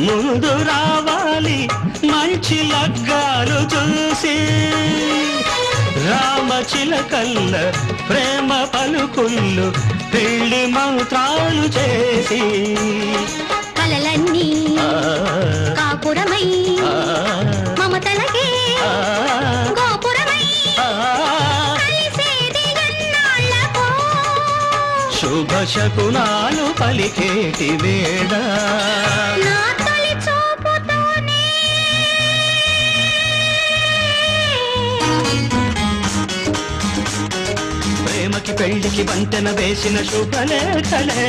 ముందు రావాలి మంచి లగ్గాలు చూసి రామచిలకల్ల ప్రేమ పలుకుళ్ళు పెళ్లి మంత్రాలు చేసి కలలన్నీ కాపురమై మమతలకే గోపురమై కలిసేది ఎన్నాళ్ళకో శుభ శకునాలు పలికేటి వేళ నా తొలి చూపుతోనే ప్రేమకి పెళ్లికి వంతెన వేసిన శుభలేఖలే